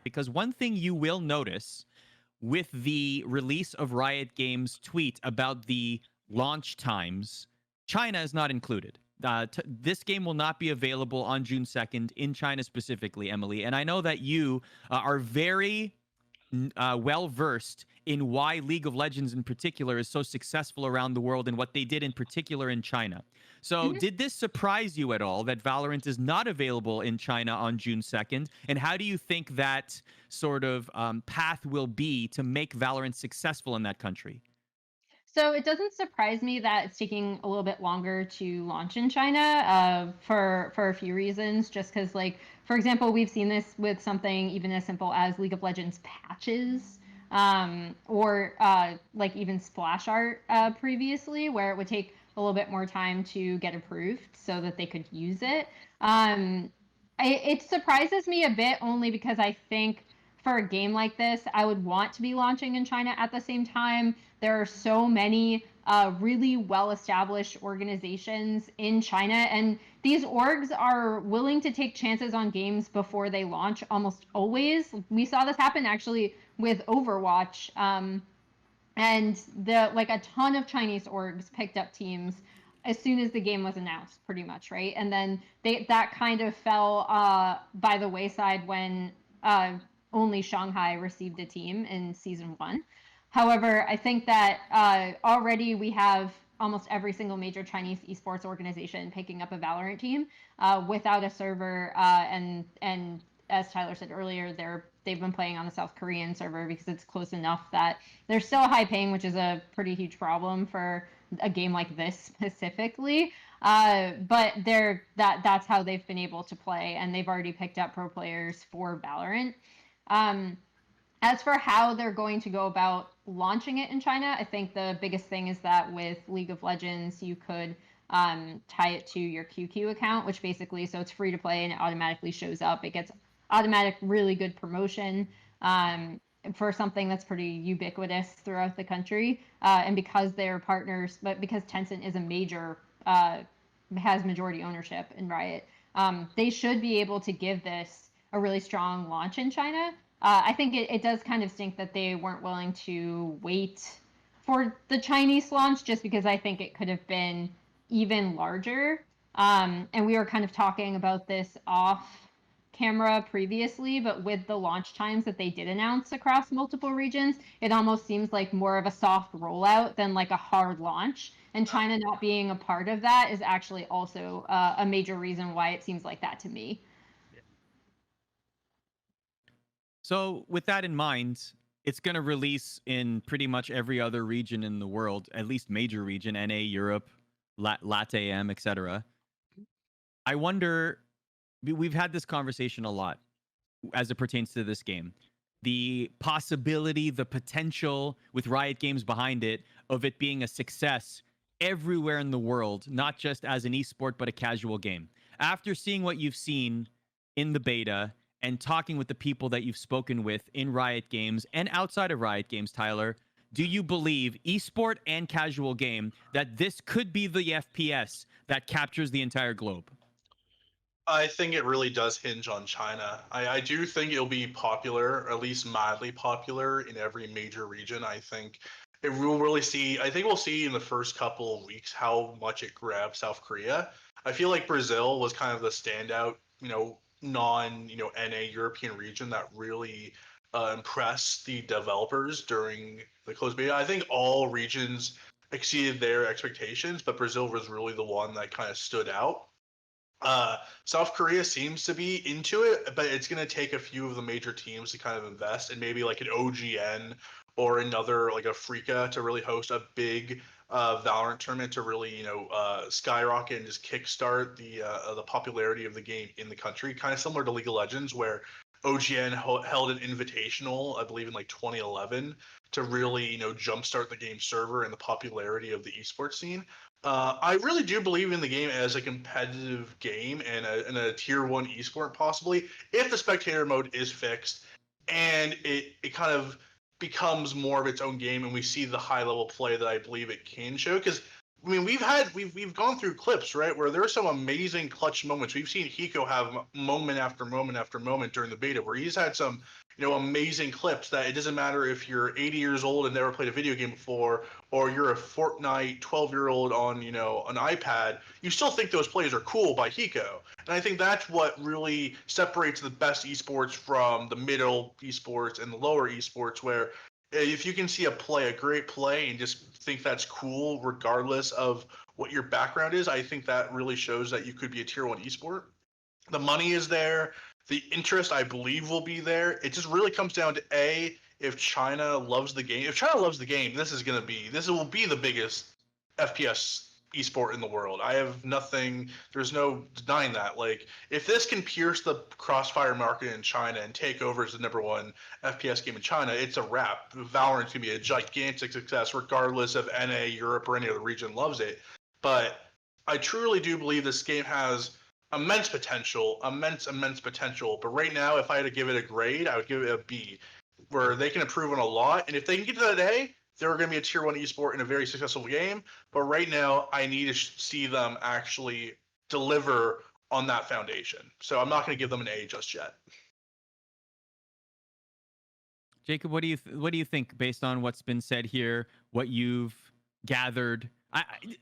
because one thing you will notice with the release of Riot Games' tweet about the launch times, China is not included. This game will not be available on June 2nd in China specifically, Emily. And I know that you are very well versed in why League of Legends in particular is so successful around the world and what they did in particular in China. So, Mhm. did this surprise you at all that Valorant is not available in China on June 2nd? And how do you think that sort of path will be to make Valorant successful in that country? So it doesn't surprise me that it's taking a little bit longer to launch in China for a few reasons. Just because, like, for example, we've seen this with something even as simple as League of Legends patches, or like even splash art previously, where it would take a little bit more time to get approved so that they could use it. Um, it surprises me a bit only because I think for a game like this, I would want to be launching in China at the same time. There are so many really well established organizations in China, and these orgs are willing to take chances on games before they launch almost always. We saw this happen actually with Overwatch. And the like a ton of Chinese orgs picked up teams as soon as the game was announced, pretty much, right? And then that kind of fell by the wayside when only Shanghai received a team in season one. However, I think that already we have almost every single major Chinese esports organization picking up a Valorant team without a server, and as Tyler said earlier, they've been playing on the South Korean server because it's close enough that they're still high paying, which is a pretty huge problem for a game like this specifically. But that's how they've been able to play, and they've already picked up pro players for Valorant. Um, as for how they're going to go about launching it in China, I think the biggest thing is that with League of Legends, you could tie it to your QQ account, which basically, so it's free to play and it automatically shows up. It gets automatic, really good promotion for something that's pretty ubiquitous throughout the country. And because they're partners, but because Tencent is a major, has majority ownership in Riot, they should be able to give this a really strong launch in China. I think it does kind of stink that they weren't willing to wait for the Chinese launch, just because I think it could have been even larger. And we were kind of talking about this off camera previously, but with the launch times that they did announce across multiple regions, it almost seems like more of a soft rollout than like a hard launch. And China not being a part of that is actually also a major reason why it seems like that to me. So, with that in mind, it's going to release in pretty much every other region in the world, at least major region, NA, Europe, LATAM, etc. I wonder, we've had this conversation a lot as it pertains to this game. The possibility, the potential with Riot Games behind it of it being a success everywhere in the world, not just as an esport, but a casual game. After seeing what you've seen in the beta and talking with the people that you've spoken with in Riot Games and outside of Riot Games, Tyler, do you believe, esport and casual game, that this could be the FPS that captures the entire globe? I think it really does hinge on China. I do think it'll be popular, or at least mildly popular, in every major region. I think it will really see. I think we'll see in the first couple of weeks how much it grabs South Korea. I feel like Brazil was kind of the standout, NA European region that really impressed the developers during the closed beta. I think all regions exceeded their expectations, but Brazil was really the one that kind of stood out. South Korea seems to be into it, but it's going to take a few of the major teams to kind of invest, and maybe like an OGN or another like a Freaka to really host a big Valorant tournament to really skyrocket and just kickstart the popularity of the game in the country. Kind of similar to League of Legends, where OGN held an invitational, I believe, in like 2011 to really jumpstart the game server and the popularity of the esports scene. I really do believe in the game as a competitive game and a tier one esport, possibly, if the spectator mode is fixed and it kind of becomes more of its own game and we see the high level play that I believe it can show. Because I mean, we've gone through clips, right, where there are some amazing clutch moments. We've seen Hiko have moment after moment after moment during the beta, where he's had some, amazing clips that it doesn't matter if you're 80 years old and never played a video game before, or you're a Fortnite 12-year-old on, an iPad. You still think those plays are cool by Hiko, and I think that's what really separates the best esports from the middle esports and the lower esports, where if you can see a great play, and just think that's cool, regardless of what your background is, I think that really shows that you could be a tier 1 esport. The money is there. The interest, I believe, will be there. It just really comes down to if China loves the game. If China loves the game, this will be the biggest FPS esport in the world. I have nothing. There's no denying that. Like, if this can pierce the crossfire market in China and take over as the #1 FPS game in China, it's a wrap. Valorant's gonna be a gigantic success, regardless of NA, Europe, or any other region loves it. But I truly do believe this game has immense potential. But right now, if I had to give it a grade, I would give it a B, where they can improve on a lot. And if they can get to that A, they're going to be a tier 1 esport in a very successful game. But right now, I need to see them actually deliver on that foundation. So I'm not going to give them an A just yet. Jacob, what do you think based on what's been said here, what you've gathered?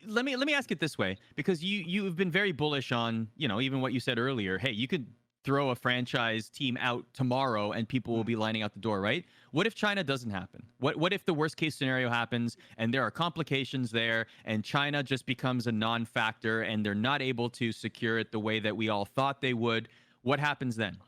Let me ask it this way, because you've been very bullish on, even what you said earlier. Hey, you could throw a franchise team out tomorrow and people will be lining out the door, right? What if China doesn't happen? What if the worst case scenario happens and there are complications there and China just becomes a non-factor and they're not able to secure it the way that we all thought they would? What happens then?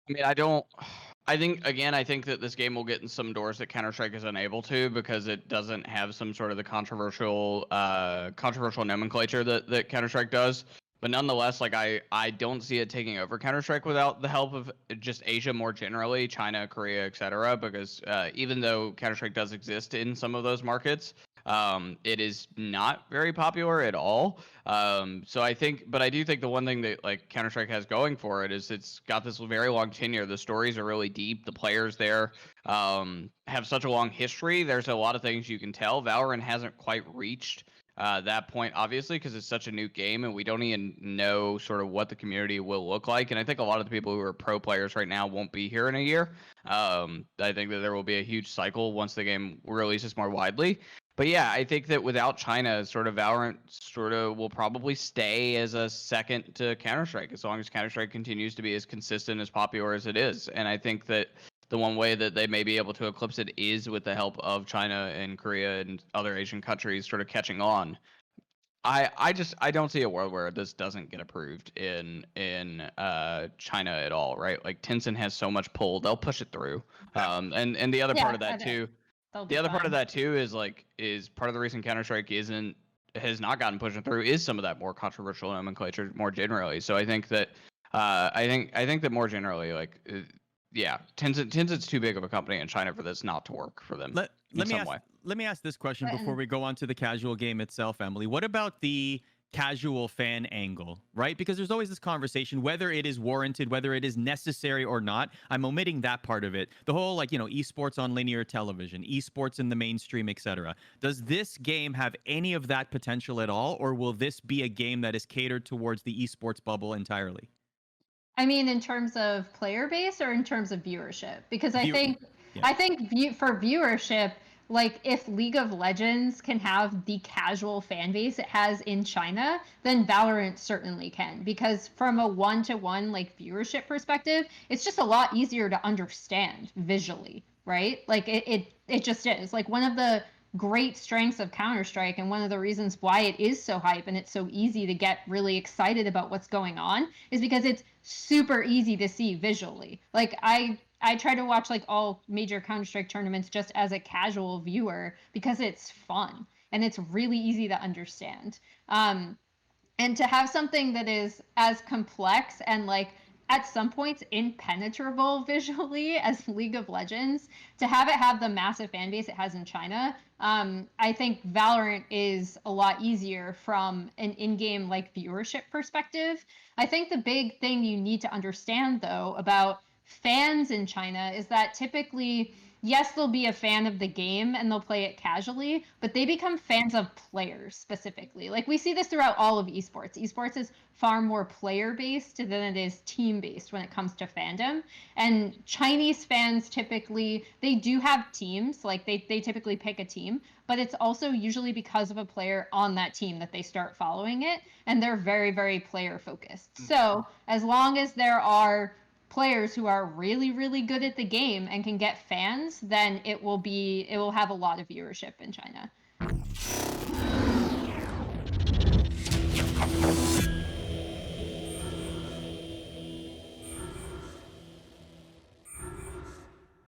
I mean, I think that this game will get in some doors that Counter-Strike is unable to, because it doesn't have some sort of the controversial nomenclature that Counter-Strike does. But nonetheless, like, I don't see it taking over Counter-Strike without the help of just Asia more generally, China, Korea, etc. Because even though Counter-Strike does exist in some of those markets, it is not very popular at all. So I do think the one thing that, like, Counter-Strike has going for it is it's got this very long tenure. The stories are really deep. The players there have such a long history. There's a lot of things you can tell. Valorant hasn't quite reached that point, obviously, because it's such a new game and we don't even know sort of what the community will look like. And I think a lot of the people who are pro players right now won't be here in a year. I think that there will be a huge cycle once the game releases more widely. But yeah, I think that without China, sort of Valorant sort of will probably stay as a second to Counter-Strike, as long as Counter-Strike continues to be as consistent, as popular as it is. And I think that the one way that they may be able to eclipse it is with the help of China and Korea and other Asian countries sort of catching on. I don't see a world where this doesn't get approved in China at all, right? Like, Tencent has so much pull, they'll push it through. And the other part of that too. The other part of that too is part of the reason Counter-Strike has not gotten pushed through is some of that more controversial nomenclature more generally. So I think that that more generally, like, yeah, Tencent's too big of a company in China for this not to work for them. Let me ask this question before we go on to the casual game itself, Emily. What about the casual fan angle, right? Because there's always this conversation whether it is warranted, whether it is necessary or not. I'm omitting that part of it. The whole, like, esports on linear television, esports in the mainstream, etc. Does this game have any of that potential at all, or will this be a game that is catered towards the esports bubble entirely? I mean, in terms of player base or in terms of viewership? Because I think for viewership, like, if League of Legends can have the casual fan base it has in China, then Valorant certainly can. Because from a one-to-one, like, viewership perspective, it's just a lot easier to understand visually, right? Like, it just is. Like, one of the great strengths of Counter-Strike and one of the reasons why it is so hype and it's so easy to get really excited about what's going on is because it's super easy to see visually. Like, I try to watch, like, all major Counter-Strike tournaments just as a casual viewer because it's fun and it's really easy to understand. And to have something that is as complex and, like, at some points impenetrable visually as League of Legends, to have it have the massive fan base it has in China, I think Valorant is a lot easier from an in-game, like, viewership perspective. I think the big thing you need to understand, though, about fans in China is that typically yes, they'll be a fan of the game and they'll play it casually, but they become fans of players specifically. Like we see this throughout all of esports. Esports is far more player based than it is team based when it comes to fandom. And Chinese fans typically, they do have teams, like they typically pick a team, but it's also usually because of a player on that team that they start following it, and they're very, very player focused. So as long as there are players who are really, really good at the game and can get fans, then it will have a lot of viewership in China.